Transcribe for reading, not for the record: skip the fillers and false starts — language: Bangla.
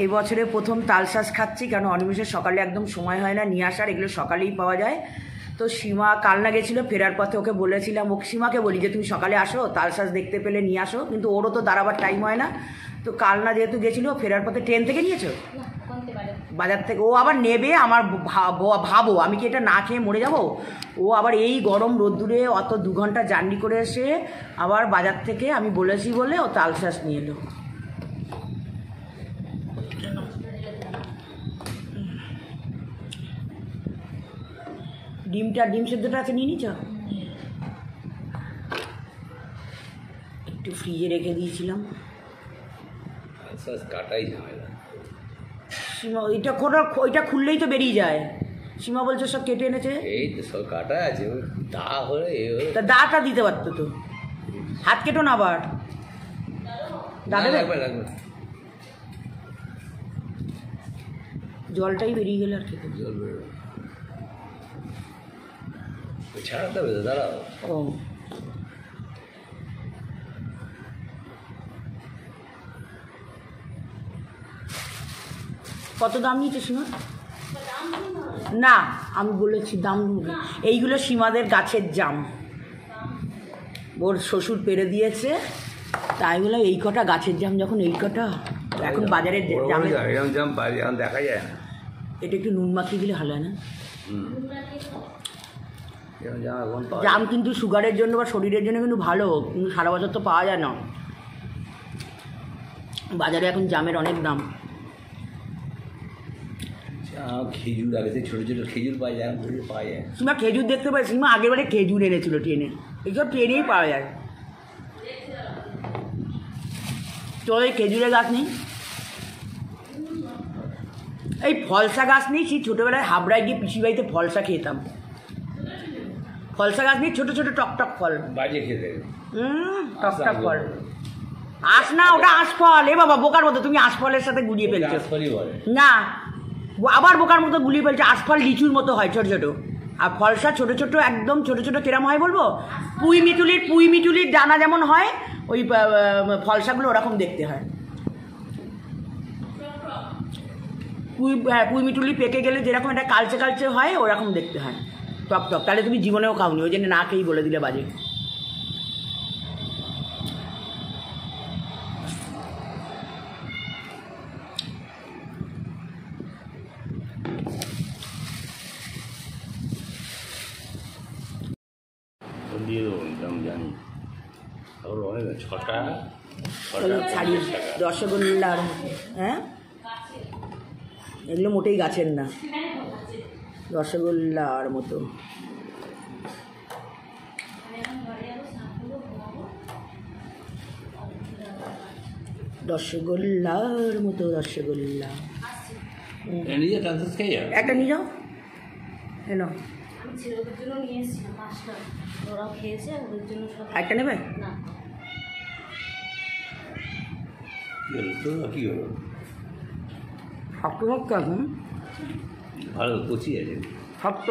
এই বছরে প্রথম তালশাঁস খাচ্ছি, কারণ অনিমেষের সকালে একদম সময় হয় না নিয়ে আসার, এগুলো সকালেই পাওয়া যায়। তো সীমা কালনা গেছিলো, ফেরার পথে ওকে বলেছিলাম, ও সীমাকে বলি যে তুমি সকালে আসো, তালশাঁস দেখতে পেলে নিয়ে আসো, কিন্তু ওরও তো দাঁড়াবার টাইম হয় না। তো কালনা যেহেতু গেছিলো, ফেরার পথে ট্রেন থেকে নিয়েছো? বাজার থেকে। ও আবার নেবে, আমার ভাবো আমি কি এটা না খেয়ে মরে যাব? ও আবার এই গরম রোদ্দুরে অত 2 ঘন্টা জার্নি করে এসে আবার বাজার থেকে আমি বলেছি বলে ও তালশাঁস নিয়ে এলো। ডিম সেদ্ধটা আছে, নিয়ে নিচ্ছ? একটু ফ্রিজে রেখে দিয়েছিলাম। কাটাই ঝামেলা। সীমা ওইটা খুললেই তো বেরিয়ে যায়। সীমা বলছে সব কেটে এনেছে, এই তো সব কাটা আছে, দা হলে তা দাটা দিতে পারতো তো, হাত কেটো না আবার। দা দেবে? জলটাই বেরিয়ে গেলে আর খেতে জল বেরোবে, ছাড়াতে হবে তো, দাঁড়াও। ও কত দাম নিয়েছে সীমা? না আমি বলেছি দাম, এইগুলো সীমাদের গাছের জাম, ওর শ্বশুর পেরে দিয়েছে, তাই বলে এই কটা গাছের জাম, যখন এই কটা এখন বাজারের জাম দেখা যায় না। এটা একটু নুন মাখিয়ে দিলে ভালো হয় না? জাম কিন্তু সুগারের জন্য বা শরীরের জন্য কিন্তু ভালো, কিন্তু সারা বছর তো পাওয়া যায় না বাজারে, এখন জামের অনেক দাম। খেজুর আগে ছোটো ছোটো খেজুর পাওয়া যায়, পাওয়া যায়। সীমা খেজুর দেখতে পাই, সীমা আগেরবারে খেজুর এনেছিল ট্রেনে, এইসব ট্রেনেই পাওয়া যায়। তোর এই খেজুরের গাছ নেই? এই ফলসা গাছ নেই? সেই ছোটোবেলায় হাবড়ায় গিয়ে পিসি বাড়িতে ফলসা খেতাম। ফলসা গাছ নেই? ছোটো ছোটো টকটক ফল, বাজে খেতে। টকটক ফল। আঁশ না, ওটা আঁশফল। এ বাবা বোকার মতো তুমি আঁশফলের সাথে গুলিয়ে ফেলছো। না, আবার বোকার মতো গুলিয়ে ফেলছো। আঁশফল লিচুর মতো হয় ছোটো ছোটো, আর ফলসা ছোটো ছোটো, একদম ছোটো ছোটো। কিরম হয় বলবো? পুঁই মিটুলির ডানা যেমন হয়, ওই ফলসাগুলো ওরকম দেখতে হয়। পুঁই মিটুলি পেকে গেলে যেরকম এটা কালচে কালচে হয়, ওরকম দেখতে হয়, টক টক। তাহলে তুমি জীবনেও খাওনি, ওই জন্য না খেয়েই বলে দিলে বাজে। দিয়ে দেবো, আমি জানি। তারপর অনেক ছটা ছাড়িয়ে রসগোল্লার, হ্যাঁ এগুলো মোটেই গাছের না, রসগোল্লার মতো। রসগোল্লার মতো রসগোল্লা। একটা নিয়ে যাও, এনো একটা নেবে? কি হলো? শক্ত শক্ত এখন, ভালো কচি আছে, শক্ত।